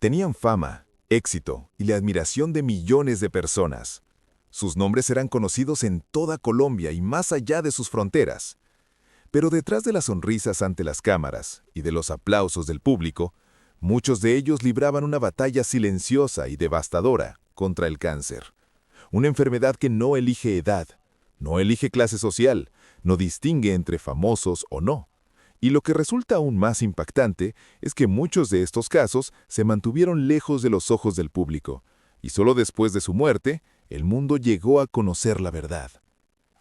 Tenían fama, éxito y la admiración de millones de personas. Sus nombres eran conocidos en toda Colombia y más allá de sus fronteras. Pero detrás de las sonrisas ante las cámaras y de los aplausos del público, muchos de ellos libraban una batalla silenciosa y devastadora contra el cáncer. Una enfermedad que no elige edad, no elige clase social, no distingue entre famosos o no. Y lo que resulta aún más impactante es que muchos de estos casos se mantuvieron lejos de los ojos del público, y solo después de su muerte, el mundo llegó a conocer la verdad.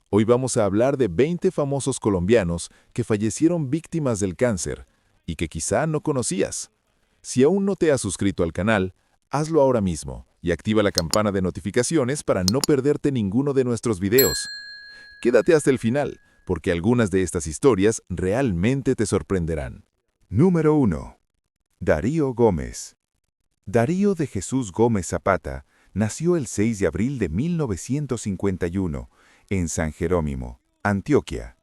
Hoy vamos a hablar de 20 famosos colombianos que fallecieron víctimas del cáncer y que quizá no conocías. Si aún no te has suscrito al canal, hazlo ahora mismo y activa la campana de notificaciones para no perderte ninguno de nuestros videos. Quédate hasta el final, porque algunas de estas historias realmente te sorprenderán. Número 1. Darío Gómez. Darío de Jesús Gómez Zapata nació el 6 de abril de 1951 en San Jerónimo, Antioquia,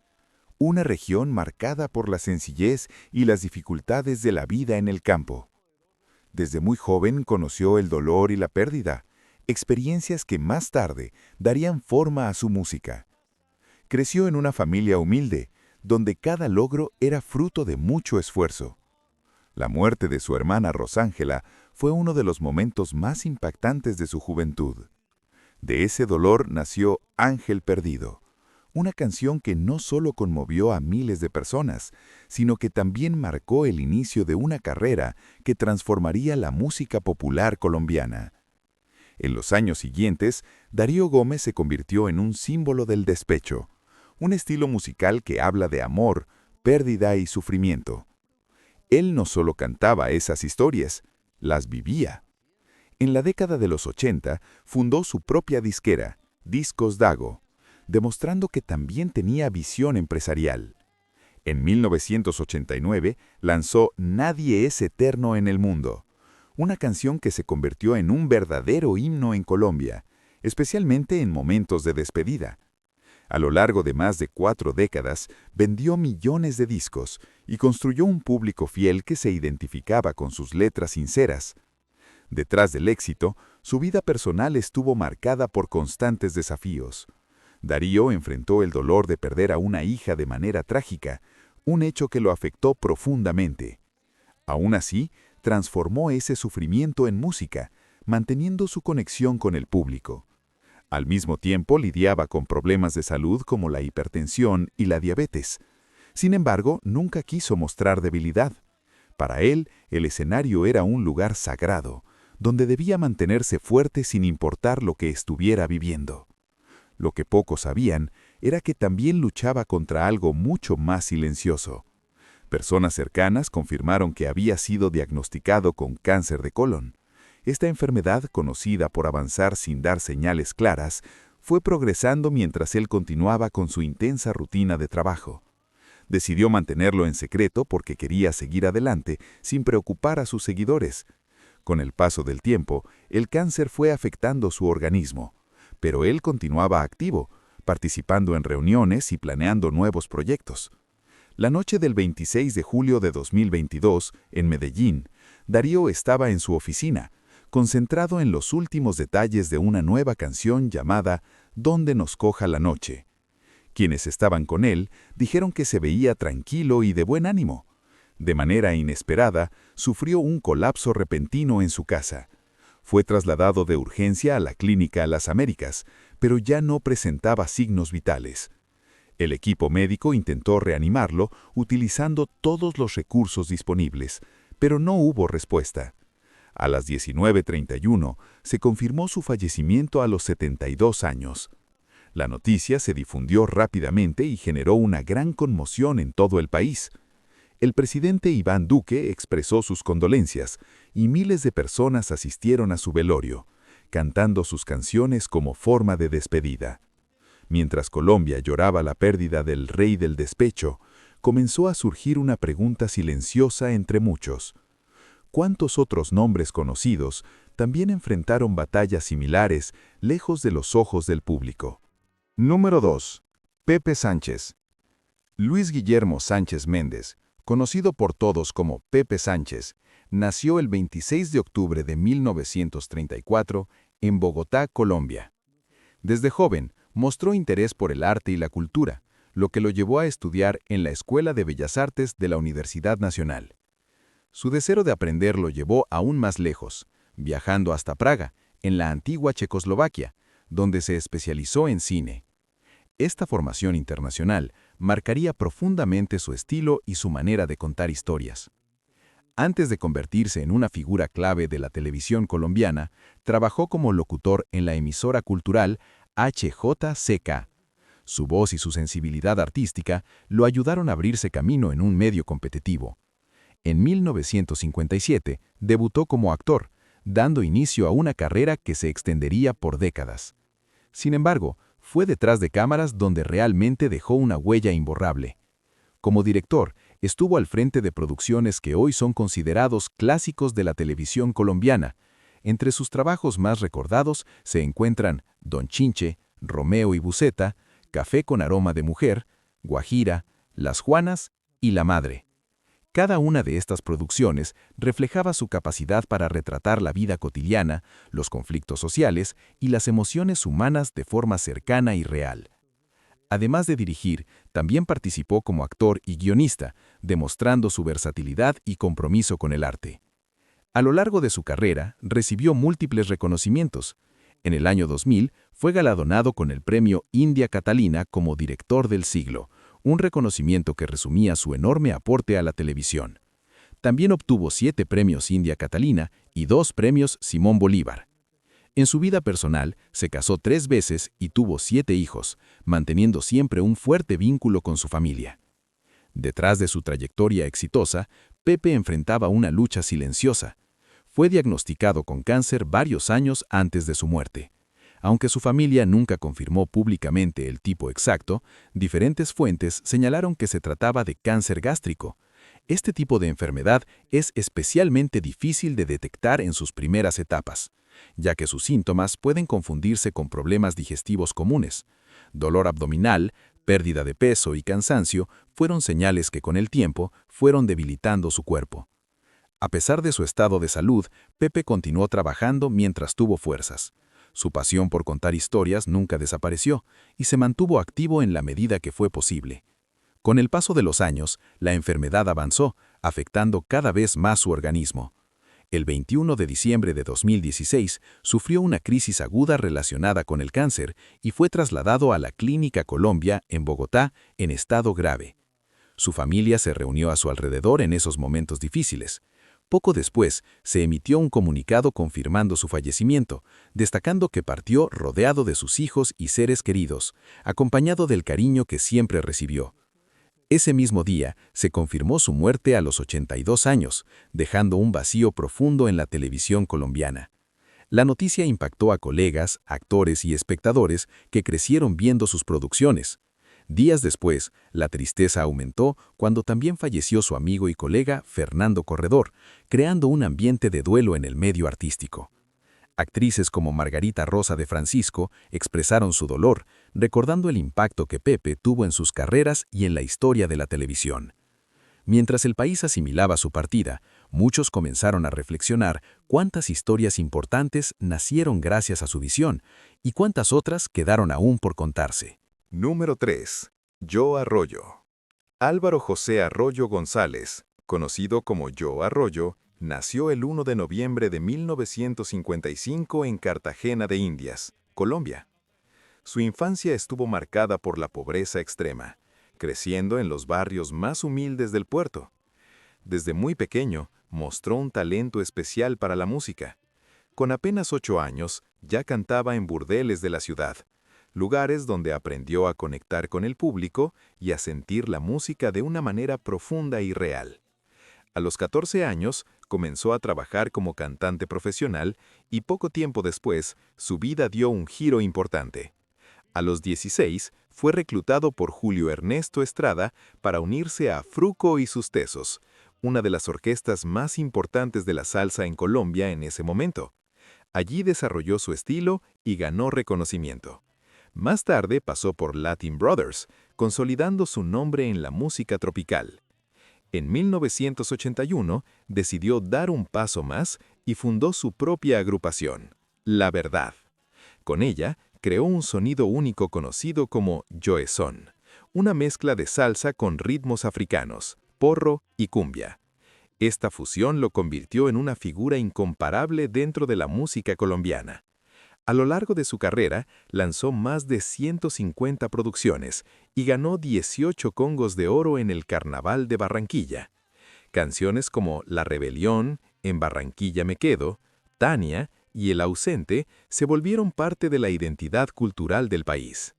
una región marcada por la sencillez y las dificultades de la vida en el campo. Desde muy joven conoció el dolor y la pérdida, experiencias que más tarde darían forma a su música. Creció en una familia humilde, donde cada logro era fruto de mucho esfuerzo. La muerte de su hermana Rosángela fue uno de los momentos más impactantes de su juventud. De ese dolor nació Ángel Perdido, una canción que no solo conmovió a miles de personas, sino que también marcó el inicio de una carrera que transformaría la música popular colombiana. En los años siguientes, Darío Gómez se convirtió en un símbolo del despecho, un estilo musical que habla de amor, pérdida y sufrimiento. Él no solo cantaba esas historias, las vivía. En la década de los 80 fundó su propia disquera, Discos Dago, demostrando que también tenía visión empresarial. En 1989 lanzó Nadie es eterno en el mundo, una canción que se convirtió en un verdadero himno en Colombia, especialmente en momentos de despedida. A lo largo de más de 4 décadas, vendió millones de discos y construyó un público fiel que se identificaba con sus letras sinceras. Detrás del éxito, su vida personal estuvo marcada por constantes desafíos. Darío enfrentó el dolor de perder a una hija de manera trágica, un hecho que lo afectó profundamente. Aún así, transformó ese sufrimiento en música, manteniendo su conexión con el público. Al mismo tiempo, lidiaba con problemas de salud como la hipertensión y la diabetes. Sin embargo, nunca quiso mostrar debilidad. Para él, el escenario era un lugar sagrado, donde debía mantenerse fuerte sin importar lo que estuviera viviendo. Lo que pocos sabían era que también luchaba contra algo mucho más silencioso. Personas cercanas confirmaron que había sido diagnosticado con cáncer de colon. Esta enfermedad, conocida por avanzar sin dar señales claras, fue progresando mientras él continuaba con su intensa rutina de trabajo. Decidió mantenerlo en secreto porque quería seguir adelante sin preocupar a sus seguidores. Con el paso del tiempo, el cáncer fue afectando su organismo, pero él continuaba activo, participando en reuniones y planeando nuevos proyectos. La noche del 26 de julio de 2022, en Medellín, Darío estaba en su oficina, concentrado en los últimos detalles de una nueva canción llamada Donde nos coja la noche. Quienes estaban con él dijeron que se veía tranquilo y de buen ánimo. De manera inesperada, sufrió un colapso repentino en su casa. Fue trasladado de urgencia a la clínica Las Américas, pero ya no presentaba signos vitales. El equipo médico intentó reanimarlo utilizando todos los recursos disponibles, pero no hubo respuesta. A las 19:31 se confirmó su fallecimiento a los 72 años. La noticia se difundió rápidamente y generó una gran conmoción en todo el país. El presidente Iván Duque expresó sus condolencias y miles de personas asistieron a su velorio, cantando sus canciones como forma de despedida. Mientras Colombia lloraba la pérdida del rey del despecho, comenzó a surgir una pregunta silenciosa entre muchos. ¿Cuántos otros nombres conocidos también enfrentaron batallas similares lejos de los ojos del público? Número 2. Pepe Sánchez. Luis Guillermo Sánchez Méndez, conocido por todos como Pepe Sánchez, nació el 26 de octubre de 1934 en Bogotá, Colombia. Desde joven, mostró interés por el arte y la cultura, lo que lo llevó a estudiar en la Escuela de Bellas Artes de la Universidad Nacional. Su deseo de aprender lo llevó aún más lejos, viajando hasta Praga, en la antigua Checoslovaquia, donde se especializó en cine. Esta formación internacional marcaría profundamente su estilo y su manera de contar historias. Antes de convertirse en una figura clave de la televisión colombiana, trabajó como locutor en la emisora cultural HJCK. Su voz y su sensibilidad artística lo ayudaron a abrirse camino en un medio competitivo. En 1957 debutó como actor, dando inicio a una carrera que se extendería por décadas. Sin embargo, fue detrás de cámaras donde realmente dejó una huella imborrable. Como director, estuvo al frente de producciones que hoy son considerados clásicos de la televisión colombiana. Entre sus trabajos más recordados se encuentran Don Chinche, Romeo y Buceta, Café con aroma de mujer, Guajira, Las Juanas y La Madre. Cada una de estas producciones reflejaba su capacidad para retratar la vida cotidiana, los conflictos sociales y las emociones humanas de forma cercana y real. Además de dirigir, también participó como actor y guionista, demostrando su versatilidad y compromiso con el arte. A lo largo de su carrera, recibió múltiples reconocimientos. En el año 2000, fue galardonado con el premio India Catalina como Director del Siglo, un reconocimiento que resumía su enorme aporte a la televisión. También obtuvo 7 premios India Catalina y 2 premios Simón Bolívar. En su vida personal, se casó 3 veces y tuvo 7 hijos, manteniendo siempre un fuerte vínculo con su familia. Detrás de su trayectoria exitosa, Pepe enfrentaba una lucha silenciosa. Fue diagnosticado con cáncer varios años antes de su muerte. Aunque su familia nunca confirmó públicamente el tipo exacto, diferentes fuentes señalaron que se trataba de cáncer gástrico. Este tipo de enfermedad es especialmente difícil de detectar en sus primeras etapas, ya que sus síntomas pueden confundirse con problemas digestivos comunes. Dolor abdominal, pérdida de peso y cansancio fueron señales que con el tiempo fueron debilitando su cuerpo. A pesar de su estado de salud, Pepe continuó trabajando mientras tuvo fuerzas. Su pasión por contar historias nunca desapareció y se mantuvo activo en la medida que fue posible. Con el paso de los años, la enfermedad avanzó, afectando cada vez más su organismo. El 21 de diciembre de 2016 sufrió una crisis aguda relacionada con el cáncer y fue trasladado a la Clínica Colombia en Bogotá en estado grave. Su familia se reunió a su alrededor en esos momentos difíciles. Poco después, se emitió un comunicado confirmando su fallecimiento, destacando que partió rodeado de sus hijos y seres queridos, acompañado del cariño que siempre recibió. Ese mismo día, se confirmó su muerte a los 82 años, dejando un vacío profundo en la televisión colombiana. La noticia impactó a colegas, actores y espectadores que crecieron viendo sus producciones. Días después, la tristeza aumentó cuando también falleció su amigo y colega Fernando Corredor, creando un ambiente de duelo en el medio artístico. Actrices como Margarita Rosa de Francisco expresaron su dolor, recordando el impacto que Pepe tuvo en sus carreras y en la historia de la televisión. Mientras el país asimilaba su partida, muchos comenzaron a reflexionar cuántas historias importantes nacieron gracias a su visión y cuántas otras quedaron aún por contarse. Número 3. Yo Arroyo. Álvaro José Arroyo González, conocido como Yo Arroyo, nació el 1 de noviembre de 1955 en Cartagena de Indias, Colombia. Su infancia estuvo marcada por la pobreza extrema, creciendo en los barrios más humildes del puerto. Desde muy pequeño, mostró un talento especial para la música. Con apenas 8 años, ya cantaba en burdeles de la ciudad, lugares donde aprendió a conectar con el público y a sentir la música de una manera profunda y real. A los 14 años, comenzó a trabajar como cantante profesional y poco tiempo después, su vida dio un giro importante. A los 16, fue reclutado por Julio Ernesto Estrada para unirse a Fruco y sus Tesos, una de las orquestas más importantes de la salsa en Colombia en ese momento. Allí desarrolló su estilo y ganó reconocimiento. Más tarde pasó por Latin Brothers, consolidando su nombre en la música tropical. En 1981 decidió dar un paso más y fundó su propia agrupación, La Verdad. Con ella, creó un sonido único conocido como Joe Son, una mezcla de salsa con ritmos africanos, porro y cumbia. Esta fusión lo convirtió en una figura incomparable dentro de la música colombiana. A lo largo de su carrera, lanzó más de 150 producciones y ganó 18 Congos de Oro en el Carnaval de Barranquilla. Canciones como La Rebelión, En Barranquilla me quedo, Tania y El ausente se volvieron parte de la identidad cultural del país.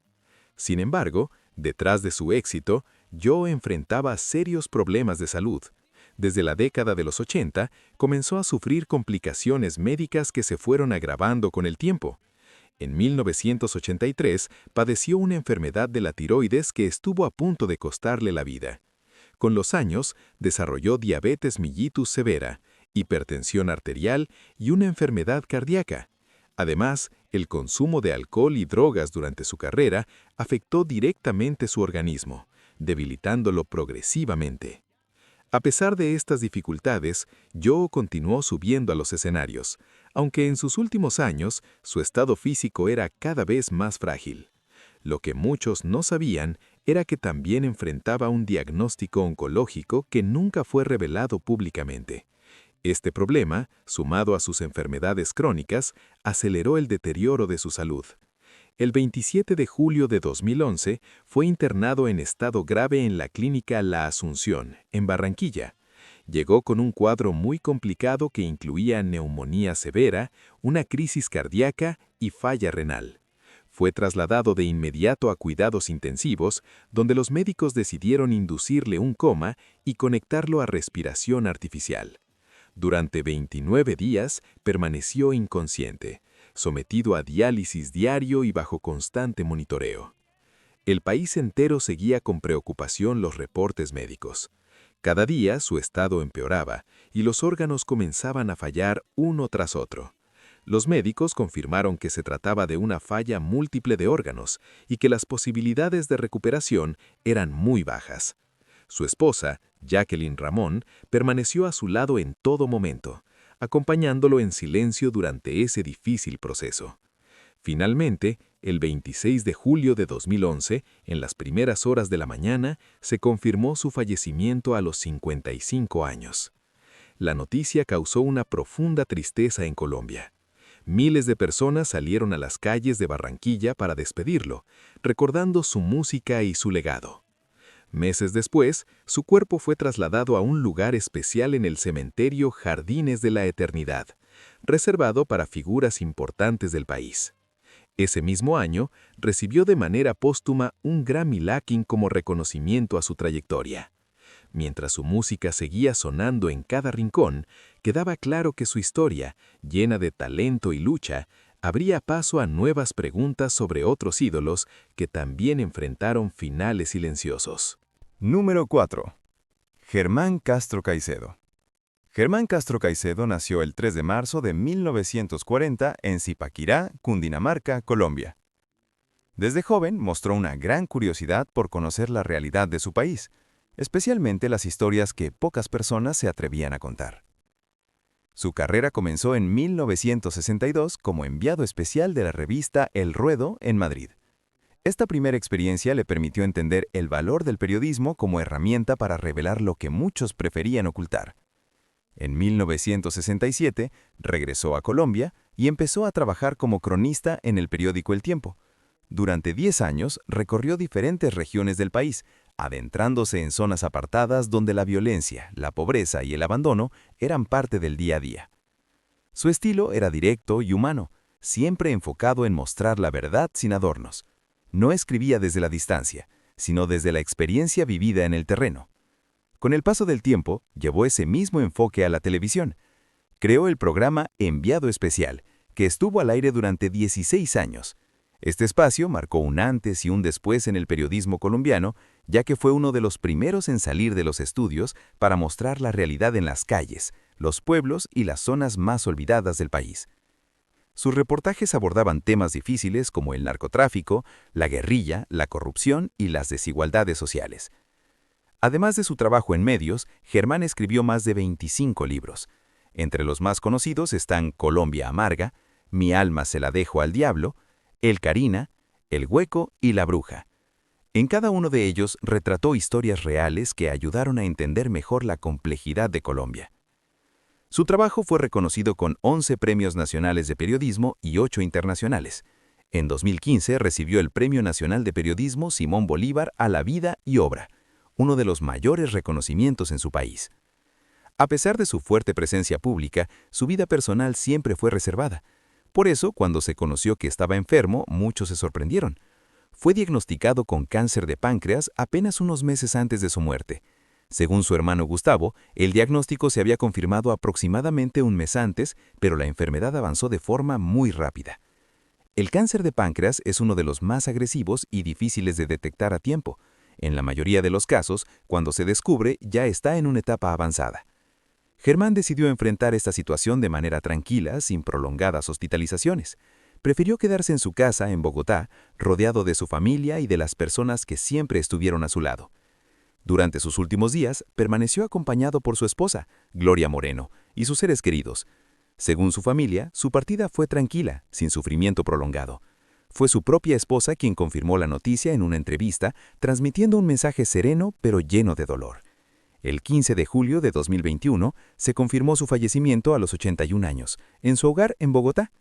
Sin embargo, detrás de su éxito, Joe enfrentaba serios problemas de salud. Desde la década de los 80, comenzó a sufrir complicaciones médicas que se fueron agravando con el tiempo. En 1983, padeció una enfermedad de la tiroides que estuvo a punto de costarle la vida. Con los años, desarrolló diabetes mellitus severa, hipertensión arterial y una enfermedad cardíaca. Además, el consumo de alcohol y drogas durante su carrera afectó directamente su organismo, debilitándolo progresivamente. A pesar de estas dificultades, Joe continuó subiendo a los escenarios, aunque en sus últimos años su estado físico era cada vez más frágil. Lo que muchos no sabían era que también enfrentaba un diagnóstico oncológico que nunca fue revelado públicamente. Este problema, sumado a sus enfermedades crónicas, aceleró el deterioro de su salud. El 27 de julio de 2011 fue internado en estado grave en la clínica La Asunción, en Barranquilla. Llegó con un cuadro muy complicado que incluía neumonía severa, una crisis cardíaca y falla renal. Fue trasladado de inmediato a cuidados intensivos, donde los médicos decidieron inducirle un coma y conectarlo a respiración artificial. Durante 29 días permaneció inconsciente, sometido a diálisis diario y bajo constante monitoreo. El país entero seguía con preocupación los reportes médicos. Cada día su estado empeoraba y los órganos comenzaban a fallar uno tras otro. Los médicos confirmaron que se trataba de una falla múltiple de órganos y que las posibilidades de recuperación eran muy bajas. Su esposa, Jacqueline Ramón, permaneció a su lado en todo momento, acompañándolo en silencio durante ese difícil proceso. Finalmente, el 26 de julio de 2011, en las primeras horas de la mañana, se confirmó su fallecimiento a los 55 años. La noticia causó una profunda tristeza en Colombia. Miles de personas salieron a las calles de Barranquilla para despedirlo, recordando su música y su legado. Meses después, su cuerpo fue trasladado a un lugar especial en el cementerio Jardines de la Eternidad, reservado para figuras importantes del país. Ese mismo año, recibió de manera póstuma un Grammy Latin como reconocimiento a su trayectoria. Mientras su música seguía sonando en cada rincón, quedaba claro que su historia, llena de talento y lucha, abría paso a nuevas preguntas sobre otros ídolos que también enfrentaron finales silenciosos. Número 4. Germán Castro Caicedo. Germán Castro Caicedo nació el 3 de marzo de 1940 en Zipaquirá, Cundinamarca, Colombia. Desde joven mostró una gran curiosidad por conocer la realidad de su país, especialmente las historias que pocas personas se atrevían a contar. Su carrera comenzó en 1962 como enviado especial de la revista El Ruedo en Madrid. Esta primera experiencia le permitió entender el valor del periodismo como herramienta para revelar lo que muchos preferían ocultar. En 1967 regresó a Colombia y empezó a trabajar como cronista en el periódico El Tiempo. Durante 10 años recorrió diferentes regiones del país, adentrándose en zonas apartadas donde la violencia, la pobreza y el abandono eran parte del día a día. Su estilo era directo y humano, siempre enfocado en mostrar la verdad sin adornos. No escribía desde la distancia, sino desde la experiencia vivida en el terreno. Con el paso del tiempo, llevó ese mismo enfoque a la televisión. Creó el programa Enviado Especial, que estuvo al aire durante 16 años. Este espacio marcó un antes y un después en el periodismo colombiano, ya que fue uno de los primeros en salir de los estudios para mostrar la realidad en las calles, los pueblos y las zonas más olvidadas del país. Sus reportajes abordaban temas difíciles como el narcotráfico, la guerrilla, la corrupción y las desigualdades sociales. Además de su trabajo en medios, Germán escribió más de 25 libros. Entre los más conocidos están Colombia Amarga, Mi alma se la dejo al diablo, El Carina, El Hueco y La Bruja. En cada uno de ellos retrató historias reales que ayudaron a entender mejor la complejidad de Colombia. Su trabajo fue reconocido con 11 premios nacionales de periodismo y 8 internacionales. En 2015 recibió el Premio Nacional de Periodismo Simón Bolívar a la vida y obra, uno de los mayores reconocimientos en su país. A pesar de su fuerte presencia pública, su vida personal siempre fue reservada. Por eso, cuando se conoció que estaba enfermo, muchos se sorprendieron. Fue diagnosticado con cáncer de páncreas apenas unos meses antes de su muerte. Según su hermano Gustavo, el diagnóstico se había confirmado aproximadamente un mes antes, pero la enfermedad avanzó de forma muy rápida. El cáncer de páncreas es uno de los más agresivos y difíciles de detectar a tiempo. En la mayoría de los casos, cuando se descubre, ya está en una etapa avanzada. Germán decidió enfrentar esta situación de manera tranquila, sin prolongadas hospitalizaciones. Prefirió quedarse en su casa, en Bogotá, rodeado de su familia y de las personas que siempre estuvieron a su lado. Durante sus últimos días, permaneció acompañado por su esposa, Gloria Moreno, y sus seres queridos. Según su familia, su partida fue tranquila, sin sufrimiento prolongado. Fue su propia esposa quien confirmó la noticia en una entrevista, transmitiendo un mensaje sereno pero lleno de dolor. El 15 de julio de 2021 se confirmó su fallecimiento a los 81 años, en su hogar en Bogotá.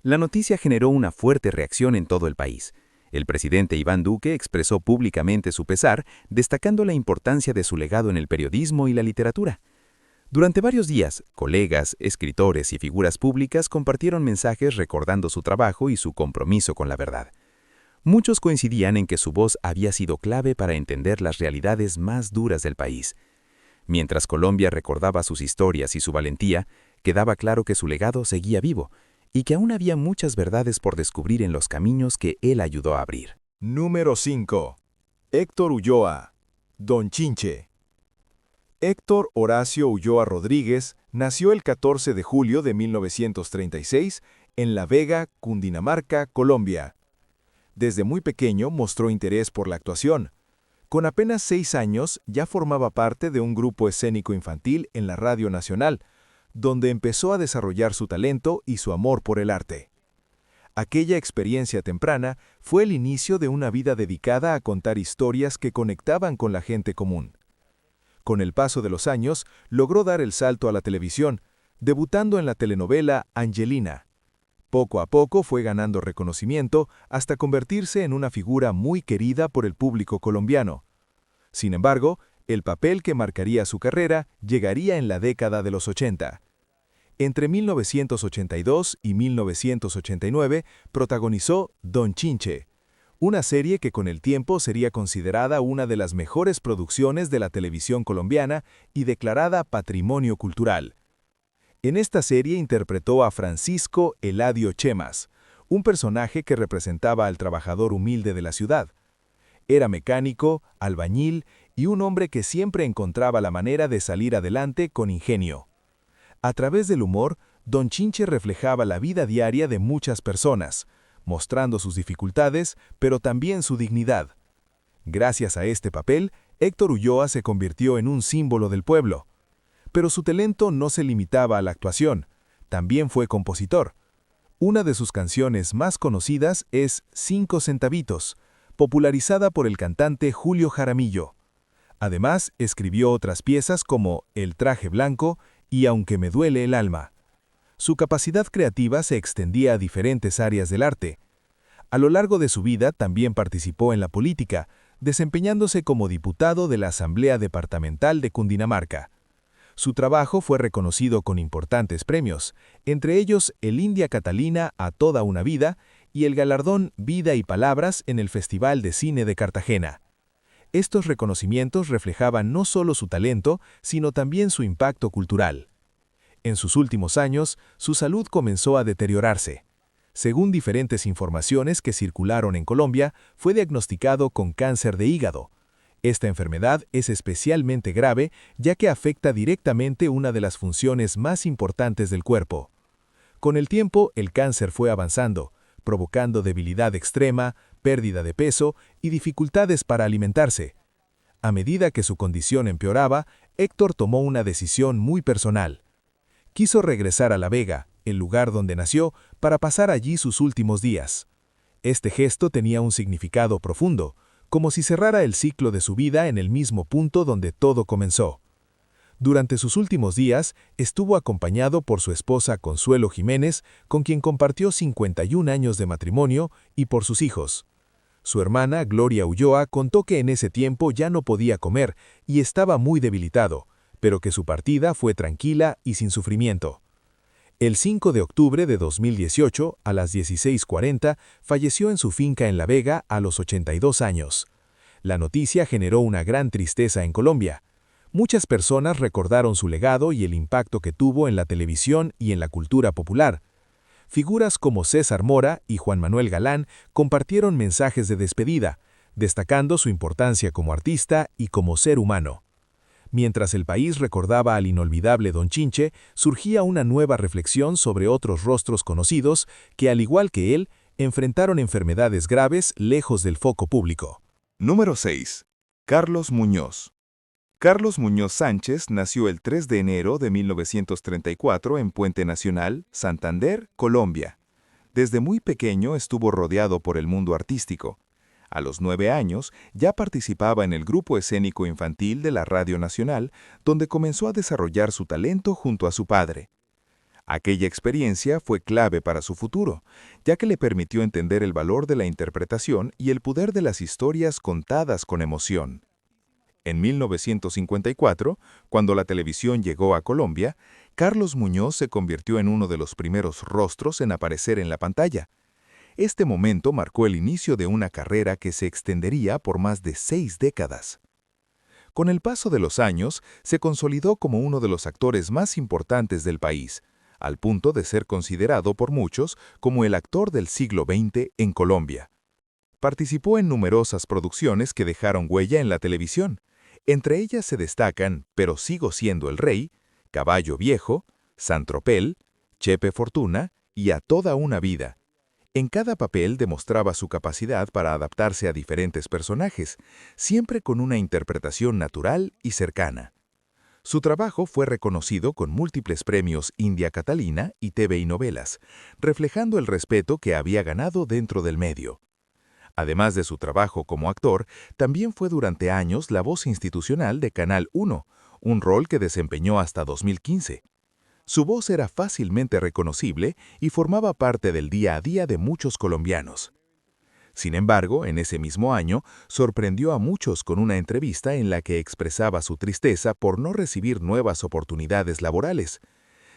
La noticia generó una fuerte reacción en todo el país. El presidente Iván Duque expresó públicamente su pesar, destacando la importancia de su legado en el periodismo y la literatura. Durante varios días, colegas, escritores y figuras públicas compartieron mensajes recordando su trabajo y su compromiso con la verdad. Muchos coincidían en que su voz había sido clave para entender las realidades más duras del país. Mientras Colombia recordaba sus historias y su valentía, quedaba claro que su legado seguía vivo y que aún había muchas verdades por descubrir en los caminos que él ayudó a abrir. Número 5. Héctor Ulloa, Don Chinche. Héctor Horacio Ulloa Rodríguez nació el 14 de julio de 1936 en La Vega, Cundinamarca, Colombia. Desde muy pequeño mostró interés por la actuación. Con apenas 6 años ya formaba parte de un grupo escénico infantil en la Radio Nacional, donde empezó a desarrollar su talento y su amor por el arte. Aquella experiencia temprana fue el inicio de una vida dedicada a contar historias que conectaban con la gente común. Con el paso de los años, logró dar el salto a la televisión, debutando en la telenovela Angelina. Poco a poco fue ganando reconocimiento hasta convertirse en una figura muy querida por el público colombiano. Sin embargo, el papel que marcaría su carrera llegaría en la década de los 80. Entre 1982 y 1989 protagonizó Don Chinche, una serie que con el tiempo sería considerada una de las mejores producciones de la televisión colombiana y declarada Patrimonio Cultural. En esta serie interpretó a Francisco Eladio Chemas, un personaje que representaba al trabajador humilde de la ciudad. Era mecánico, albañil y un hombre que siempre encontraba la manera de salir adelante con ingenio. A través del humor, Don Chinche reflejaba la vida diaria de muchas personas, mostrando sus dificultades, pero también su dignidad. Gracias a este papel, Héctor Ulloa se convirtió en un símbolo del pueblo. Pero su talento no se limitaba a la actuación, también fue compositor. Una de sus canciones más conocidas es 5 centavitos, popularizada por el cantante Julio Jaramillo. Además, escribió otras piezas como El traje blanco y Aunque me duele el alma. Su capacidad creativa se extendía a diferentes áreas del arte. A lo largo de su vida también participó en la política, desempeñándose como diputado de la Asamblea Departamental de Cundinamarca. Su trabajo fue reconocido con importantes premios, entre ellos el India Catalina a toda una vida y el galardón Vida y Palabras en el Festival de Cine de Cartagena. Estos reconocimientos reflejaban no solo su talento, sino también su impacto cultural. En sus últimos años, su salud comenzó a deteriorarse. Según diferentes informaciones que circularon en Colombia, fue diagnosticado con cáncer de hígado. Esta enfermedad es especialmente grave ya que afecta directamente una de las funciones más importantes del cuerpo. Con el tiempo, el cáncer fue avanzando, provocando debilidad extrema, pérdida de peso y dificultades para alimentarse. A medida que su condición empeoraba, Héctor tomó una decisión muy personal. Quiso regresar a La Vega, el lugar donde nació, para pasar allí sus últimos días. Este gesto tenía un significado profundo, como si cerrara el ciclo de su vida en el mismo punto donde todo comenzó. Durante sus últimos días, estuvo acompañado por su esposa Consuelo Jiménez, con quien compartió 51 años de matrimonio, y por sus hijos. Su hermana, Gloria Ulloa, contó que en ese tiempo ya no podía comer y estaba muy debilitado, pero que su partida fue tranquila y sin sufrimiento. El 5 de octubre de 2018, a las 16:40, falleció en su finca en La Vega a los 82 años. La noticia generó una gran tristeza en Colombia. Muchas personas recordaron su legado y el impacto que tuvo en la televisión y en la cultura popular. Figuras como César Mora y Juan Manuel Galán compartieron mensajes de despedida, destacando su importancia como artista y como ser humano. Mientras el país recordaba al inolvidable Don Chinche, surgía una nueva reflexión sobre otros rostros conocidos que, al igual que él, enfrentaron enfermedades graves lejos del foco público. Número 6. Carlos Muñoz. Carlos Muñoz Sánchez nació el 3 de enero de 1934 en Puente Nacional, Santander, Colombia. Desde muy pequeño estuvo rodeado por el mundo artístico. A los 9 años ya participaba en el grupo escénico infantil de la Radio Nacional, donde comenzó a desarrollar su talento junto a su padre. Aquella experiencia fue clave para su futuro, ya que le permitió entender el valor de la interpretación y el poder de las historias contadas con emoción. En 1954, cuando la televisión llegó a Colombia, Carlos Muñoz se convirtió en uno de los primeros rostros en aparecer en la pantalla. Este momento marcó el inicio de una carrera que se extendería por más de 6 décadas. Con el paso de los años, se consolidó como uno de los actores más importantes del país, al punto de ser considerado por muchos como el actor del siglo XX en Colombia. Participó en numerosas producciones que dejaron huella en la televisión. Entre ellas se destacan Pero sigo siendo el rey, Caballo viejo, San Tropel, Chepe Fortuna y A toda una vida. En cada papel demostraba su capacidad para adaptarse a diferentes personajes, siempre con una interpretación natural y cercana. Su trabajo fue reconocido con múltiples premios India Catalina y TV y Novelas, reflejando el respeto que había ganado dentro del medio. Además de su trabajo como actor, también fue durante años la voz institucional de Canal 1, un rol que desempeñó hasta 2015. Su voz era fácilmente reconocible y formaba parte del día a día de muchos colombianos. Sin embargo, en ese mismo año, sorprendió a muchos con una entrevista en la que expresaba su tristeza por no recibir nuevas oportunidades laborales.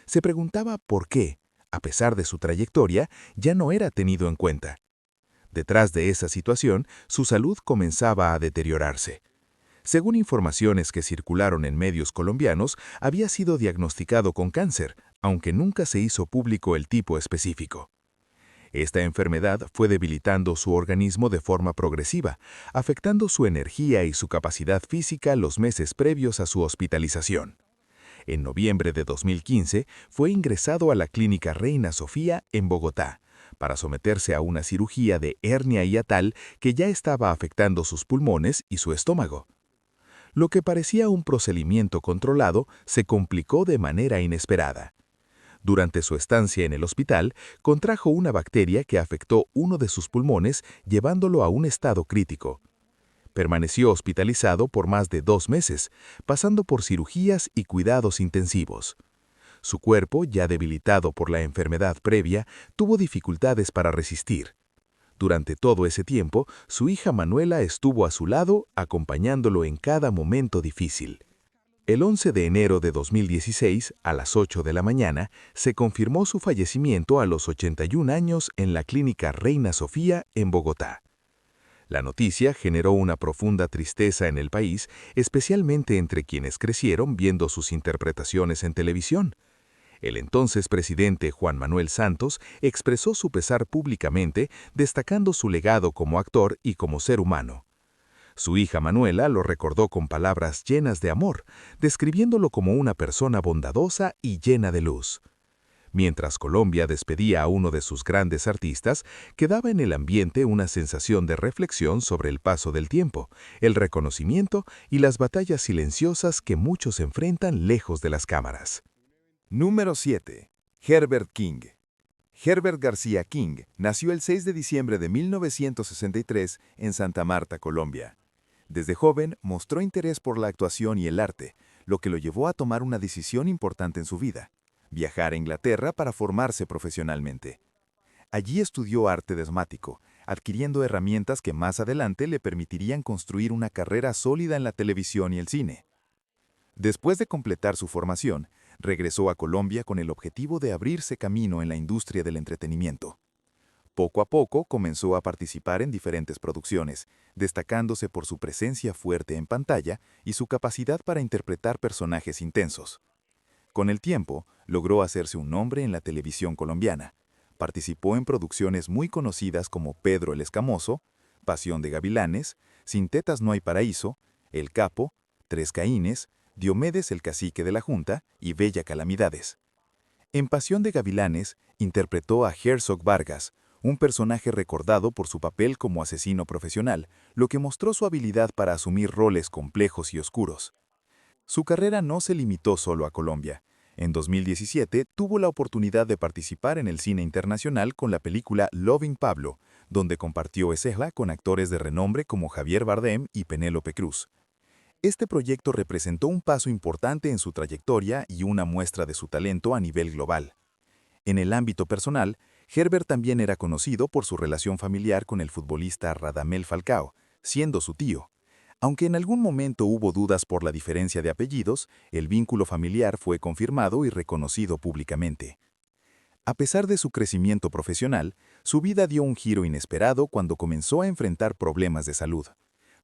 Se preguntaba por qué, a pesar de su trayectoria, ya no era tenido en cuenta. Detrás de esa situación, su salud comenzaba a deteriorarse. Según informaciones que circularon en medios colombianos, había sido diagnosticado con cáncer, aunque nunca se hizo público el tipo específico. Esta enfermedad fue debilitando su organismo de forma progresiva, afectando su energía y su capacidad física los meses previos a su hospitalización. En noviembre de 2015, fue ingresado a la Clínica Reina Sofía en Bogotá, para someterse a una cirugía de hernia hiatal que ya estaba afectando sus pulmones y su estómago. Lo que parecía un procedimiento controlado se complicó de manera inesperada. Durante su estancia en el hospital, contrajo una bacteria que afectó uno de sus pulmones, llevándolo a un estado crítico. Permaneció hospitalizado por más de 2 meses, pasando por cirugías y cuidados intensivos. Su cuerpo, ya debilitado por la enfermedad previa, tuvo dificultades para resistir. Durante todo ese tiempo, su hija Manuela estuvo a su lado, acompañándolo en cada momento difícil. El 11 de enero de 2016, a las 8 de la mañana, se confirmó su fallecimiento a los 81 años en la Clínica Reina Sofía, en Bogotá. La noticia generó una profunda tristeza en el país, especialmente entre quienes crecieron viendo sus interpretaciones en televisión. El entonces presidente Juan Manuel Santos expresó su pesar públicamente, destacando su legado como actor y como ser humano. Su hija Manuela lo recordó con palabras llenas de amor, describiéndolo como una persona bondadosa y llena de luz. Mientras Colombia despedía a uno de sus grandes artistas, quedaba en el ambiente una sensación de reflexión sobre el paso del tiempo, el reconocimiento y las batallas silenciosas que muchos enfrentan lejos de las cámaras. Número 7. Herbert King. Herbert García King nació el 6 de diciembre de 1963 en Santa Marta, Colombia. Desde joven mostró interés por la actuación y el arte, lo que lo llevó a tomar una decisión importante en su vida: viajar a Inglaterra para formarse profesionalmente. Allí estudió arte dramático, adquiriendo herramientas que más adelante le permitirían construir una carrera sólida en la televisión y el cine. Después de completar su formación, regresó a Colombia con el objetivo de abrirse camino en la industria del entretenimiento. Poco a poco comenzó a participar en diferentes producciones, destacándose por su presencia fuerte en pantalla y su capacidad para interpretar personajes intensos. Con el tiempo, logró hacerse un nombre en la televisión colombiana. Participó en producciones muy conocidas como Pedro el Escamoso, Pasión de Gavilanes, Sin tetas no hay paraíso, El Capo, Tres Caínes, Diomedes el cacique de la Junta y Bella Calamidades. En Pasión de Gavilanes, interpretó a Herzog Vargas, un personaje recordado por su papel como asesino profesional, lo que mostró su habilidad para asumir roles complejos y oscuros. Su carrera no se limitó solo a Colombia. En 2017 tuvo la oportunidad de participar en el cine internacional con la película Loving Pablo, donde compartió escena con actores de renombre como Javier Bardem y Penélope Cruz. Este proyecto representó un paso importante en su trayectoria y una muestra de su talento a nivel global. En el ámbito personal, Herbert también era conocido por su relación familiar con el futbolista Radamel Falcao, siendo su tío. Aunque en algún momento hubo dudas por la diferencia de apellidos, el vínculo familiar fue confirmado y reconocido públicamente. A pesar de su crecimiento profesional, su vida dio un giro inesperado cuando comenzó a enfrentar problemas de salud.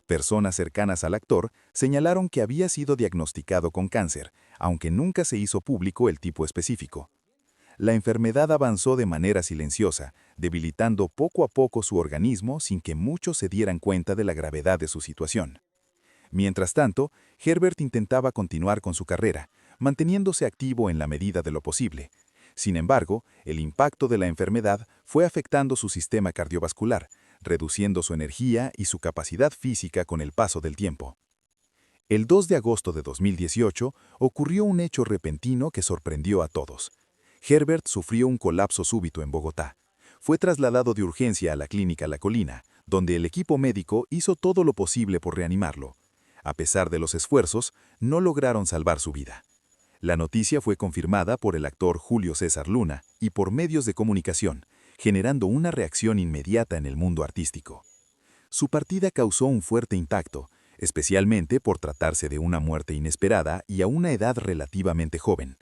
Personas cercanas al actor señalaron que había sido diagnosticado con cáncer, aunque nunca se hizo público el tipo específico. La enfermedad avanzó de manera silenciosa, debilitando poco a poco su organismo sin que muchos se dieran cuenta de la gravedad de su situación. Mientras tanto, Herbert intentaba continuar con su carrera, manteniéndose activo en la medida de lo posible. Sin embargo, el impacto de la enfermedad fue afectando su sistema cardiovascular, reduciendo su energía y su capacidad física con el paso del tiempo. El 2 de agosto de 2018 ocurrió un hecho repentino que sorprendió a todos. Herbert sufrió un colapso súbito en Bogotá. Fue trasladado de urgencia a la clínica La Colina, donde el equipo médico hizo todo lo posible por reanimarlo. A pesar de los esfuerzos, no lograron salvar su vida. La noticia fue confirmada por el actor Julio César Luna y por medios de comunicación, generando una reacción inmediata en el mundo artístico. Su partida causó un fuerte impacto, especialmente por tratarse de una muerte inesperada y a una edad relativamente joven.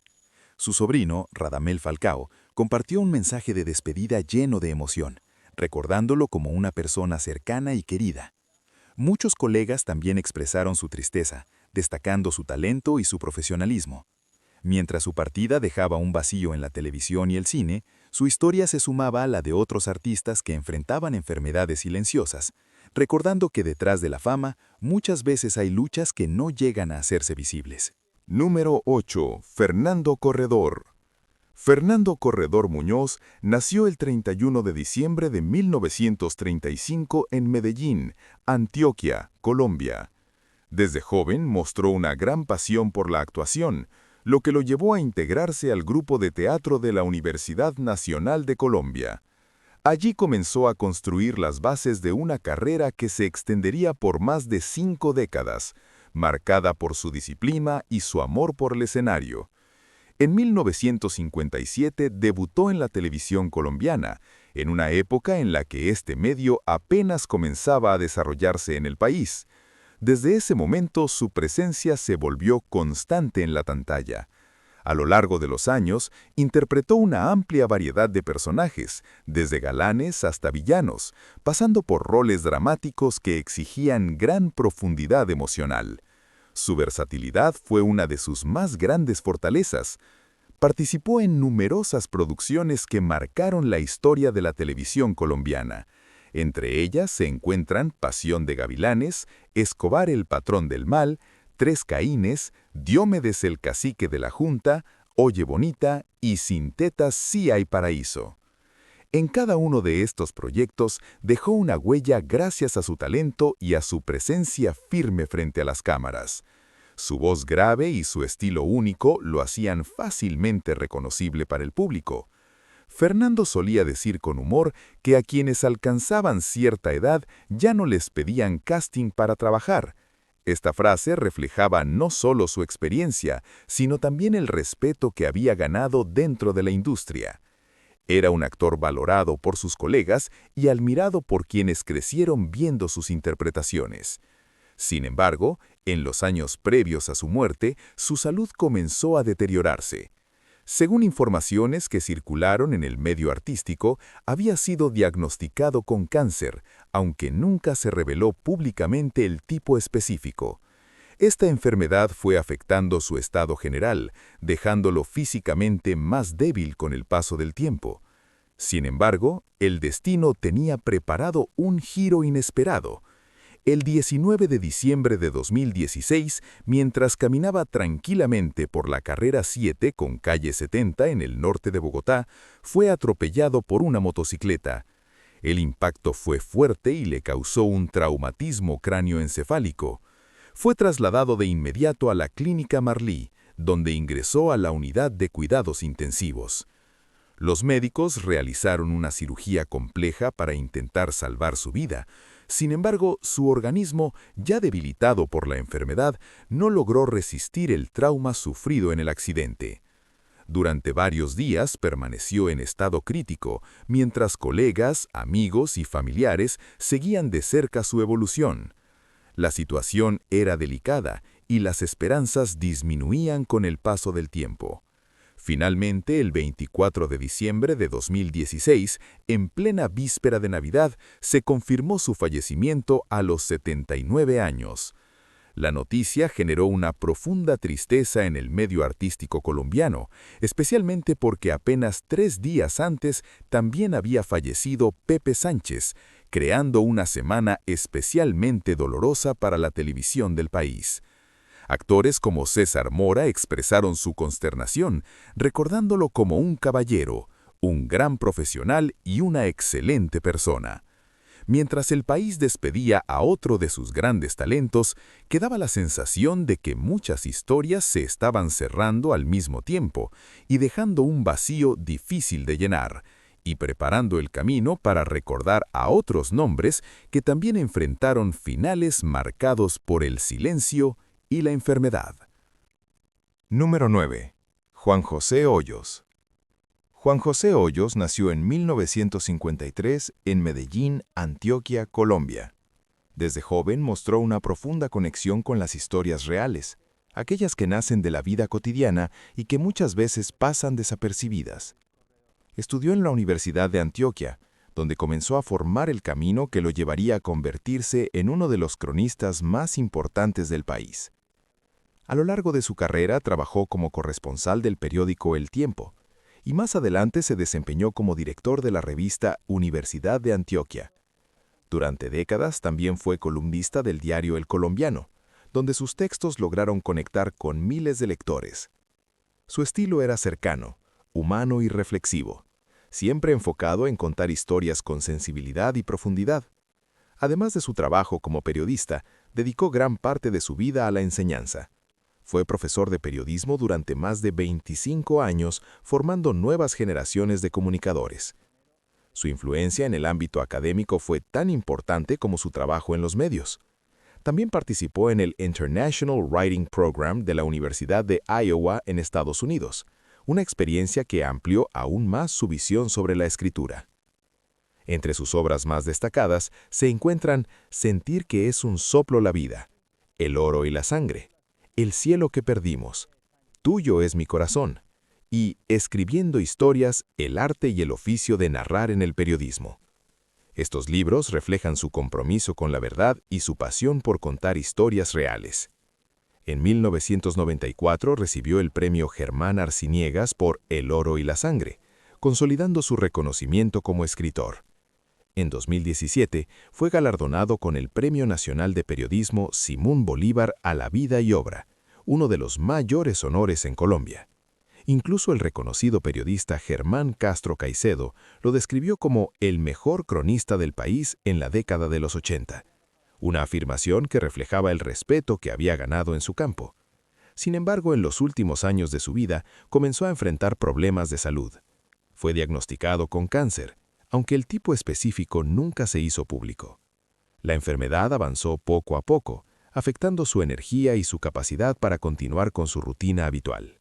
Su sobrino, Radamel Falcao, compartió un mensaje de despedida lleno de emoción, recordándolo como una persona cercana y querida. Muchos colegas también expresaron su tristeza, destacando su talento y su profesionalismo. Mientras su partida dejaba un vacío en la televisión y el cine, su historia se sumaba a la de otros artistas que enfrentaban enfermedades silenciosas, recordando que detrás de la fama muchas veces hay luchas que no llegan a hacerse visibles. Número 8. Fernando Corredor. Fernando Corredor Muñoz nació el 31 de diciembre de 1935 en Medellín, Antioquia, Colombia. Desde joven mostró una gran pasión por la actuación, lo que lo llevó a integrarse al grupo de teatro de la Universidad Nacional de Colombia. Allí comenzó a construir las bases de una carrera que se extendería por más de 5 décadas, marcada por su disciplina y su amor por el escenario. En 1957 debutó en la televisión colombiana, en una época en la que este medio apenas comenzaba a desarrollarse en el país. Desde ese momento su presencia se volvió constante en la pantalla. A lo largo de los años, interpretó una amplia variedad de personajes, desde galanes hasta villanos, pasando por roles dramáticos que exigían gran profundidad emocional. Su versatilidad fue una de sus más grandes fortalezas. Participó en numerosas producciones que marcaron la historia de la televisión colombiana. Entre ellas se encuentran Pasión de Gavilanes, Escobar el patrón del mal, Tres Caínes, Diomedes el cacique de la Junta, Oye bonita y Sin tetas sí hay paraíso. En cada uno de estos proyectos dejó una huella gracias a su talento y a su presencia firme frente a las cámaras. Su voz grave y su estilo único lo hacían fácilmente reconocible para el público. Fernando solía decir con humor que a quienes alcanzaban cierta edad ya no les pedían casting para trabajar. Esta frase reflejaba no solo su experiencia, sino también el respeto que había ganado dentro de la industria. Era un actor valorado por sus colegas y admirado por quienes crecieron viendo sus interpretaciones. Sin embargo, en los años previos a su muerte, su salud comenzó a deteriorarse. Según informaciones que circularon en el medio artístico, había sido diagnosticado con cáncer, aunque nunca se reveló públicamente el tipo específico. Esta enfermedad fue afectando su estado general, dejándolo físicamente más débil con el paso del tiempo. Sin embargo, el destino tenía preparado un giro inesperado. El 19 de diciembre de 2016, mientras caminaba tranquilamente por la carrera 7 con calle 70 en el norte de Bogotá, fue atropellado por una motocicleta. El impacto fue fuerte y le causó un traumatismo cráneoencefálico. Fue trasladado de inmediato a la Clínica Marlí, donde ingresó a la unidad de cuidados intensivos. Los médicos realizaron una cirugía compleja para intentar salvar su vida. Sin embargo, su organismo, ya debilitado por la enfermedad, no logró resistir el trauma sufrido en el accidente. Durante varios días permaneció en estado crítico, mientras colegas, amigos y familiares seguían de cerca su evolución. La situación era delicada y las esperanzas disminuían con el paso del tiempo. Finalmente, el 24 de diciembre de 2016, en plena víspera de Navidad, se confirmó su fallecimiento a los 79 años. La noticia generó una profunda tristeza en el medio artístico colombiano, especialmente porque apenas 3 días antes también había fallecido Pepe Sánchez, creando una semana especialmente dolorosa para la televisión del país. Actores como César Mora expresaron su consternación, recordándolo como un caballero, un gran profesional y una excelente persona. Mientras el país despedía a otro de sus grandes talentos, quedaba la sensación de que muchas historias se estaban cerrando al mismo tiempo y dejando un vacío difícil de llenar, y preparando el camino para recordar a otros nombres que también enfrentaron finales marcados por el silencio y la enfermedad. Número 9. Juan José Hoyos. Juan José Hoyos nació en 1953 en Medellín, Antioquia, Colombia. Desde joven mostró una profunda conexión con las historias reales, aquellas que nacen de la vida cotidiana y que muchas veces pasan desapercibidas. Estudió en la Universidad de Antioquia, donde comenzó a formar el camino que lo llevaría a convertirse en uno de los cronistas más importantes del país. A lo largo de su carrera trabajó como corresponsal del periódico El Tiempo, y más adelante se desempeñó como director de la revista Universidad de Antioquia. Durante décadas también fue columnista del diario El Colombiano, donde sus textos lograron conectar con miles de lectores. Su estilo era cercano, humano y reflexivo, siempre enfocado en contar historias con sensibilidad y profundidad. Además de su trabajo como periodista, dedicó gran parte de su vida a la enseñanza. Fue profesor de periodismo durante más de 25 años, formando nuevas generaciones de comunicadores. Su influencia en el ámbito académico fue tan importante como su trabajo en los medios. También participó en el International Writing Program de la Universidad de Iowa en Estados Unidos, una experiencia que amplió aún más su visión sobre la escritura. Entre sus obras más destacadas se encuentran Sentir que es un soplo la vida, El oro y la sangre, El cielo que perdimos, Tuyo es mi corazón, y Escribiendo historias, el arte y el oficio de narrar en el periodismo. Estos libros reflejan su compromiso con la verdad y su pasión por contar historias reales. En 1994 recibió el premio Germán Arciniegas por El oro y la sangre, consolidando su reconocimiento como escritor. En 2017 fue galardonado con el Premio Nacional de Periodismo Simón Bolívar a la Vida y Obra, uno de los mayores honores en Colombia. Incluso el reconocido periodista Germán Castro Caicedo lo describió como el mejor cronista del país en la década de los 80, una afirmación que reflejaba el respeto que había ganado en su campo. Sin embargo, en los últimos años de su vida comenzó a enfrentar problemas de salud. Fue diagnosticado con cáncer, aunque el tipo específico nunca se hizo público. La enfermedad avanzó poco a poco, afectando su energía y su capacidad para continuar con su rutina habitual.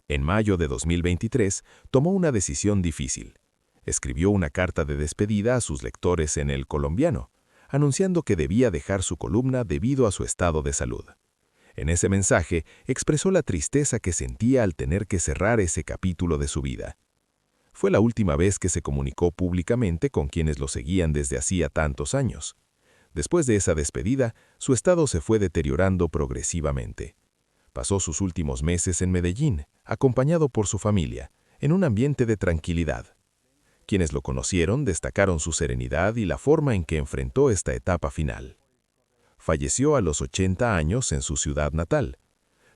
En mayo de 2023, tomó una decisión difícil. Escribió una carta de despedida a sus lectores en El Colombiano, anunciando que debía dejar su columna debido a su estado de salud. En ese mensaje expresó la tristeza que sentía al tener que cerrar ese capítulo de su vida. Fue la última vez que se comunicó públicamente con quienes lo seguían desde hacía tantos años. Después de esa despedida, su estado se fue deteriorando progresivamente. Pasó sus últimos meses en Medellín, acompañado por su familia, en un ambiente de tranquilidad. Quienes lo conocieron destacaron su serenidad y la forma en que enfrentó esta etapa final. Falleció a los 80 años en su ciudad natal.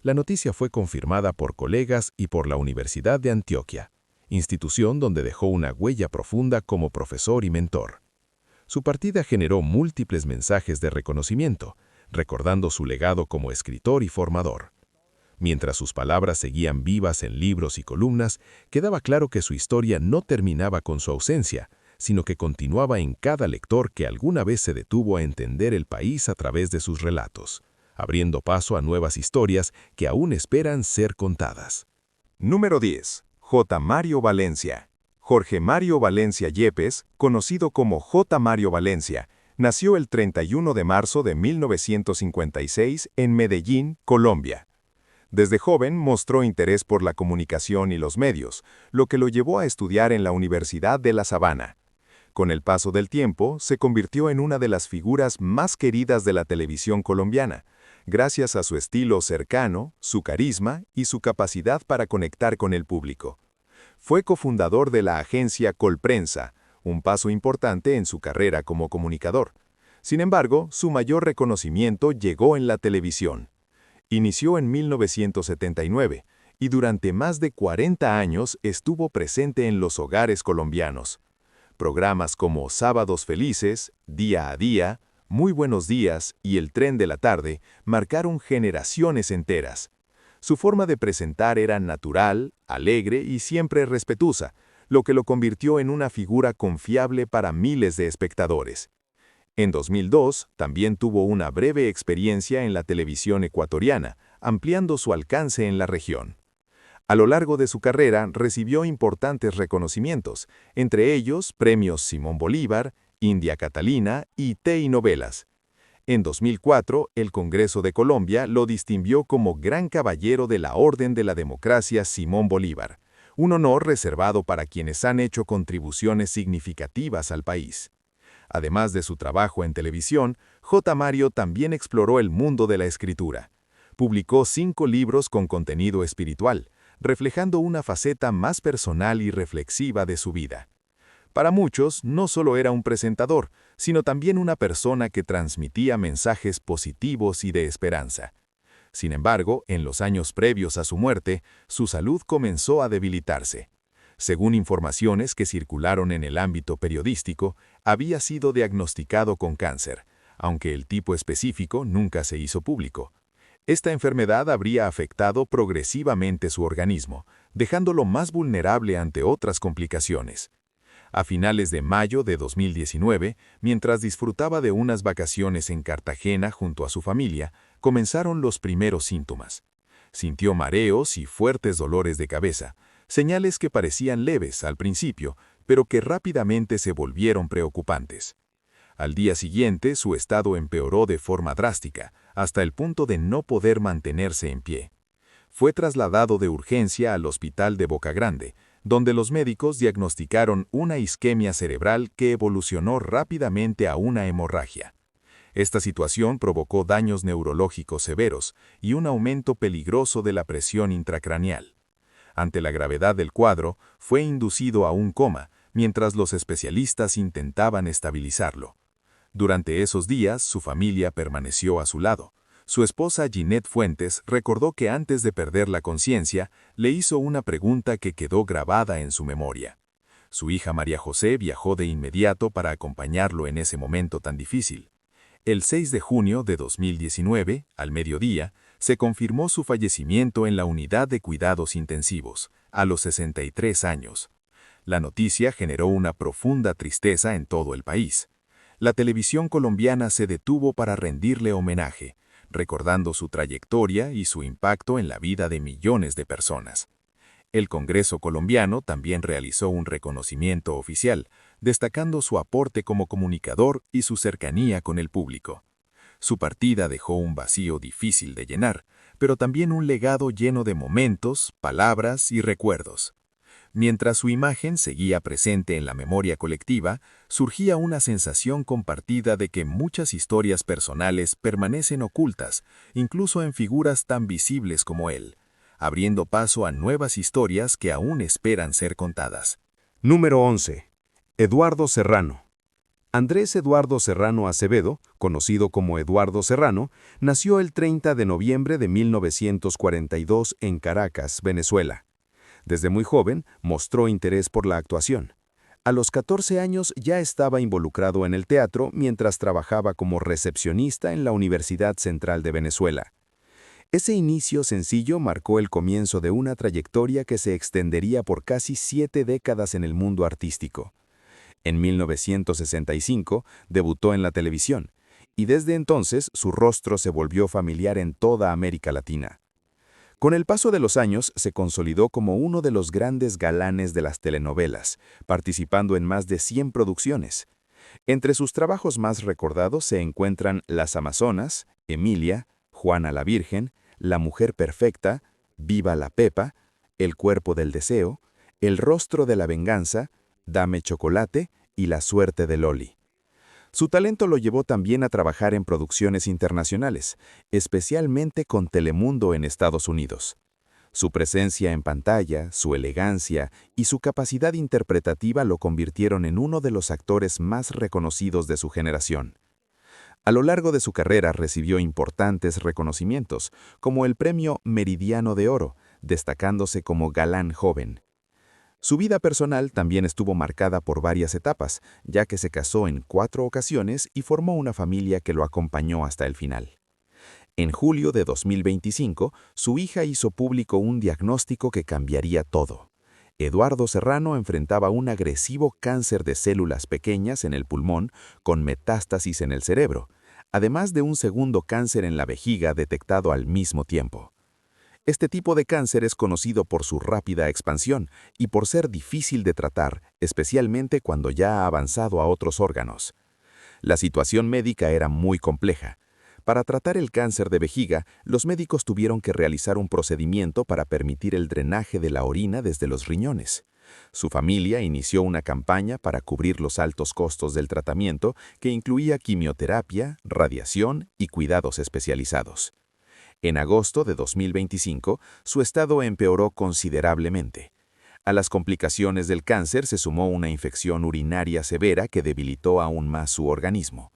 La noticia fue confirmada por colegas y por la Universidad de Antioquia, institución donde dejó una huella profunda como profesor y mentor. Su partida generó múltiples mensajes de reconocimiento, recordando su legado como escritor y formador. Mientras sus palabras seguían vivas en libros y columnas, quedaba claro que su historia no terminaba con su ausencia, sino que continuaba en cada lector que alguna vez se detuvo a entender el país a través de sus relatos, abriendo paso a nuevas historias que aún esperan ser contadas. Número 10. J. Mario Valencia. Jorge Mario Valencia Yepes, conocido como J. Mario Valencia, nació el 31 de marzo de 1956 en Medellín, Colombia. Desde joven mostró interés por la comunicación y los medios, lo que lo llevó a estudiar en la Universidad de La Sabana. Con el paso del tiempo, se convirtió en una de las figuras más queridas de la televisión colombiana, gracias a su estilo cercano, su carisma y su capacidad para conectar con el público. Fue cofundador de la agencia Colprensa, un paso importante en su carrera como comunicador. Sin embargo, su mayor reconocimiento llegó en la televisión. Inició en 1979 y durante más de 40 años estuvo presente en los hogares colombianos. Programas como Sábados Felices, Día a Día, Muy Buenos Días y El Tren de la Tarde marcaron generaciones enteras. Su forma de presentar era natural, alegre y siempre respetuosa, lo que lo convirtió en una figura confiable para miles de espectadores. En 2002, también tuvo una breve experiencia en la televisión ecuatoriana, ampliando su alcance en la región. A lo largo de su carrera recibió importantes reconocimientos, entre ellos premios Simón Bolívar, India Catalina y TEI Novelas. En 2004, el Congreso de Colombia lo distinguió como Gran Caballero de la Orden de la Democracia Simón Bolívar, un honor reservado para quienes han hecho contribuciones significativas al país. Además de su trabajo en televisión, J. Mario también exploró el mundo de la escritura. Publicó 5 libros con contenido espiritual, reflejando una faceta más personal y reflexiva de su vida. Para muchos, no solo era un presentador, sino también una persona que transmitía mensajes positivos y de esperanza. Sin embargo, en los años previos a su muerte, su salud comenzó a debilitarse. Según informaciones que circularon en el ámbito periodístico, había sido diagnosticado con cáncer, aunque el tipo específico nunca se hizo público. Esta enfermedad habría afectado progresivamente su organismo, dejándolo más vulnerable ante otras complicaciones. A finales de mayo de 2019, mientras disfrutaba de unas vacaciones en Cartagena junto a su familia, comenzaron los primeros síntomas. Sintió mareos y fuertes dolores de cabeza, señales que parecían leves al principio, pero que rápidamente se volvieron preocupantes. Al día siguiente, su estado empeoró de forma drástica, hasta el punto de no poder mantenerse en pie. Fue trasladado de urgencia al hospital de Boca Grande, donde los médicos diagnosticaron una isquemia cerebral que evolucionó rápidamente a una hemorragia. Esta situación provocó daños neurológicos severos y un aumento peligroso de la presión intracraneal. Ante la gravedad del cuadro, fue inducido a un coma, mientras los especialistas intentaban estabilizarlo. Durante esos días, su familia permaneció a su lado. Su esposa Ginette Fuentes recordó que antes de perder la conciencia, le hizo una pregunta que quedó grabada en su memoria. Su hija María José viajó de inmediato para acompañarlo en ese momento tan difícil. El 6 de junio de 2019, al mediodía, se confirmó su fallecimiento en la unidad de cuidados intensivos, a los 63 años. La noticia generó una profunda tristeza en todo el país. La televisión colombiana se detuvo para rendirle homenaje, recordando su trayectoria y su impacto en la vida de millones de personas. El Congreso colombiano también realizó un reconocimiento oficial, destacando su aporte como comunicador y su cercanía con el público. Su partida dejó un vacío difícil de llenar, pero también un legado lleno de momentos, palabras y recuerdos. Mientras su imagen seguía presente en la memoria colectiva, surgía una sensación compartida de que muchas historias personales permanecen ocultas, incluso en figuras tan visibles como él, abriendo paso a nuevas historias que aún esperan ser contadas. Número 11. Eduardo Serrano. Andrés Eduardo Serrano Acevedo, conocido como Eduardo Serrano, nació el 30 de noviembre de 1942 en Caracas, Venezuela. Desde muy joven mostró interés por la actuación. A los 14 años ya estaba involucrado en el teatro mientras trabajaba como recepcionista en la Universidad Central de Venezuela. Ese inicio sencillo marcó el comienzo de una trayectoria que se extendería por casi 7 décadas en el mundo artístico. En 1965 debutó en la televisión, y desde entonces su rostro se volvió familiar en toda América Latina. Con el paso de los años se consolidó como uno de los grandes galanes de las telenovelas, participando en más de 100 producciones. Entre sus trabajos más recordados se encuentran Las Amazonas, Emilia, Juana la Virgen, La Mujer Perfecta, Viva la Pepa, El Cuerpo del Deseo, El Rostro de la Venganza, Dame Chocolate y La Suerte de Loli. Su talento lo llevó también a trabajar en producciones internacionales, especialmente con Telemundo en Estados Unidos. Su presencia en pantalla, su elegancia y su capacidad interpretativa lo convirtieron en uno de los actores más reconocidos de su generación. A lo largo de su carrera recibió importantes reconocimientos, como el premio Meridiano de Oro, destacándose como galán joven. Su vida personal también estuvo marcada por varias etapas, ya que se casó en 4 ocasiones y formó una familia que lo acompañó hasta el final. En julio de 2025, su hija hizo público un diagnóstico que cambiaría todo. Eduardo Serrano enfrentaba un agresivo cáncer de células pequeñas en el pulmón con metástasis en el cerebro, además de un segundo cáncer en la vejiga detectado al mismo tiempo. Este tipo de cáncer es conocido por su rápida expansión y por ser difícil de tratar, especialmente cuando ya ha avanzado a otros órganos. La situación médica era muy compleja. Para tratar el cáncer de vejiga, los médicos tuvieron que realizar un procedimiento para permitir el drenaje de la orina desde los riñones. Su familia inició una campaña para cubrir los altos costos del tratamiento, que incluía quimioterapia, radiación y cuidados especializados. En agosto de 2025, su estado empeoró considerablemente. A las complicaciones del cáncer se sumó una infección urinaria severa que debilitó aún más su organismo.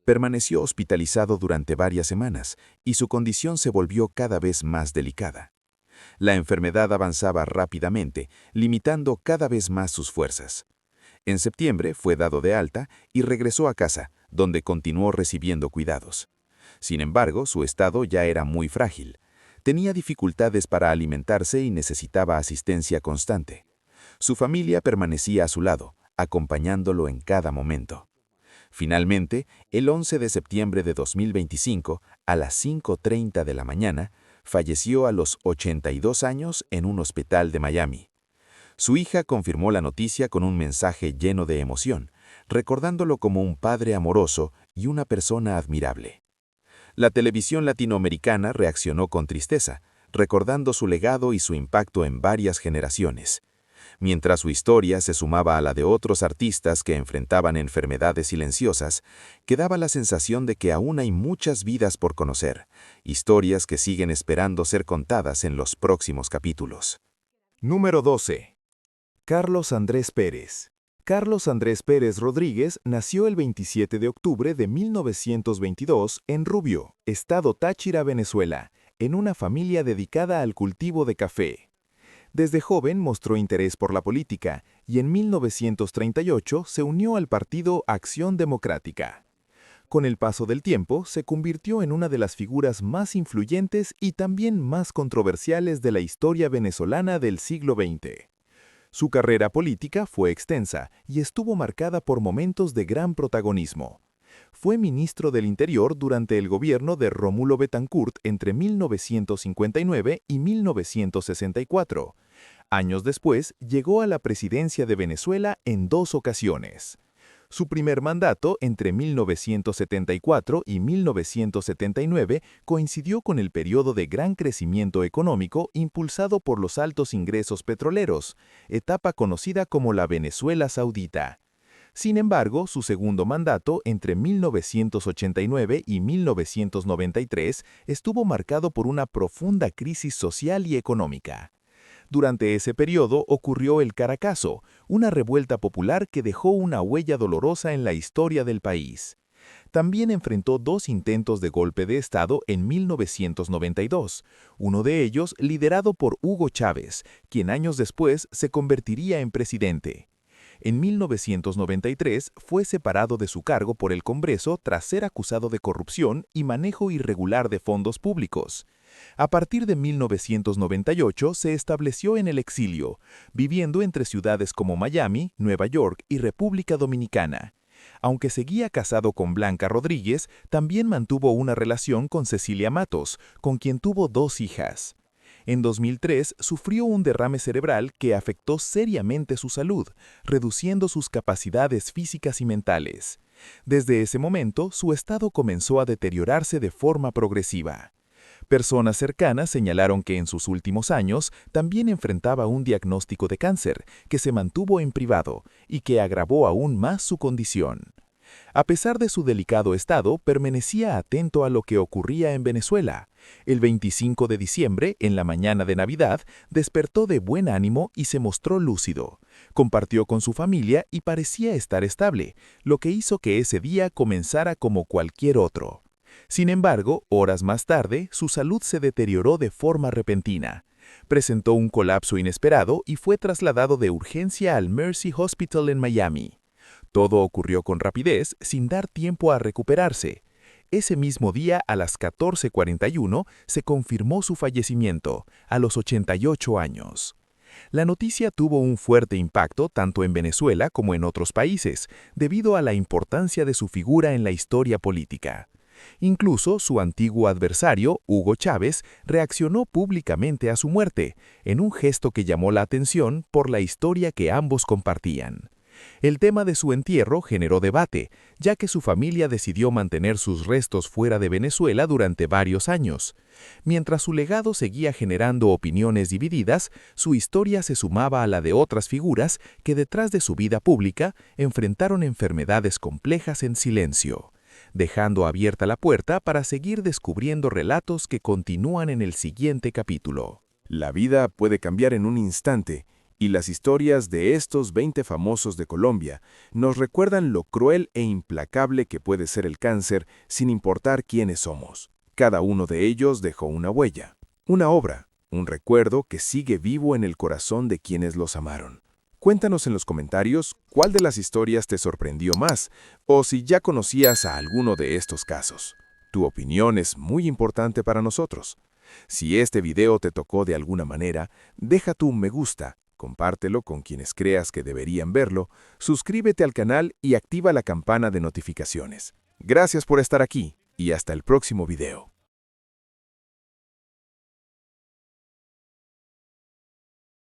Permaneció hospitalizado durante varias semanas y su condición se volvió cada vez más delicada. La enfermedad avanzaba rápidamente, limitando cada vez más sus fuerzas. En septiembre fue dado de alta y regresó a casa, donde continuó recibiendo cuidados. Sin embargo, su estado ya era muy frágil. Tenía dificultades para alimentarse y necesitaba asistencia constante. Su familia permanecía a su lado, acompañándolo en cada momento. Finalmente, el 11 de septiembre de 2025, a las 5:30 de la mañana, falleció a los 82 años en un hospital de Miami. Su hija confirmó la noticia con un mensaje lleno de emoción, recordándolo como un padre amoroso y una persona admirable. La televisión latinoamericana reaccionó con tristeza, recordando su legado y su impacto en varias generaciones. Mientras su historia se sumaba a la de otros artistas que enfrentaban enfermedades silenciosas, quedaba la sensación de que aún hay muchas vidas por conocer, historias que siguen esperando ser contadas en los próximos capítulos. Número 12. Carlos Andrés Pérez. Carlos Andrés Pérez Rodríguez nació el 27 de octubre de 1922 en Rubio, estado Táchira, Venezuela, en una familia dedicada al cultivo de café. Desde joven mostró interés por la política y en 1938 se unió al partido Acción Democrática. Con el paso del tiempo, se convirtió en una de las figuras más influyentes y también más controversiales de la historia venezolana del siglo XX. Su carrera política fue extensa y estuvo marcada por momentos de gran protagonismo. Fue ministro del Interior durante el gobierno de Rómulo Betancourt entre 1959 y 1964. Años después, llegó a la presidencia de Venezuela en 2 ocasiones. Su primer mandato, entre 1974 y 1979, coincidió con el periodo de gran crecimiento económico impulsado por los altos ingresos petroleros, etapa conocida como la Venezuela Saudita. Sin embargo, su segundo mandato, entre 1989 y 1993, estuvo marcado por una profunda crisis social y económica. Durante ese periodo ocurrió el Caracazo, una revuelta popular que dejó una huella dolorosa en la historia del país. También enfrentó 2 intentos de golpe de Estado en 1992, uno de ellos liderado por Hugo Chávez, quien años después se convertiría en presidente. En 1993 fue separado de su cargo por el Congreso tras ser acusado de corrupción y manejo irregular de fondos públicos. A partir de 1998 se estableció en el exilio, viviendo entre ciudades como Miami, Nueva York y República Dominicana. Aunque seguía casado con Blanca Rodríguez, también mantuvo una relación con Cecilia Matos, con quien tuvo 2 hijas. En 2003 sufrió un derrame cerebral que afectó seriamente su salud, reduciendo sus capacidades físicas y mentales. Desde ese momento, su estado comenzó a deteriorarse de forma progresiva. Personas cercanas señalaron que en sus últimos años también enfrentaba un diagnóstico de cáncer que se mantuvo en privado y que agravó aún más su condición. A pesar de su delicado estado, permanecía atento a lo que ocurría en Venezuela. El 25 de diciembre, en la mañana de Navidad, despertó de buen ánimo y se mostró lúcido. Compartió con su familia y parecía estar estable, lo que hizo que ese día comenzara como cualquier otro. Sin embargo, horas más tarde, su salud se deterioró de forma repentina. Presentó un colapso inesperado y fue trasladado de urgencia al Mercy Hospital en Miami. Todo ocurrió con rapidez, sin dar tiempo a recuperarse. Ese mismo día, a las 14:41, se confirmó su fallecimiento, a los 88 años. La noticia tuvo un fuerte impacto tanto en Venezuela como en otros países, debido a la importancia de su figura en la historia política. Incluso su antiguo adversario, Hugo Chávez, reaccionó públicamente a su muerte, en un gesto que llamó la atención por la historia que ambos compartían. El tema de su entierro generó debate, ya que su familia decidió mantener sus restos fuera de Venezuela durante varios años. Mientras su legado seguía generando opiniones divididas, su historia se sumaba a la de otras figuras que detrás de su vida pública enfrentaron enfermedades complejas en silencio, dejando abierta la puerta para seguir descubriendo relatos que continúan en el siguiente capítulo. La vida puede cambiar en un instante, y las historias de estos 20 famosos de Colombia nos recuerdan lo cruel e implacable que puede ser el cáncer sin importar quiénes somos. Cada uno de ellos dejó una huella, una obra, un recuerdo que sigue vivo en el corazón de quienes los amaron. Cuéntanos en los comentarios cuál de las historias te sorprendió más, o si ya conocías a alguno de estos casos. Tu opinión es muy importante para nosotros. Si este video te tocó de alguna manera, deja tu me gusta, compártelo con quienes creas que deberían verlo, suscríbete al canal y activa la campana de notificaciones. Gracias por estar aquí y hasta el próximo video.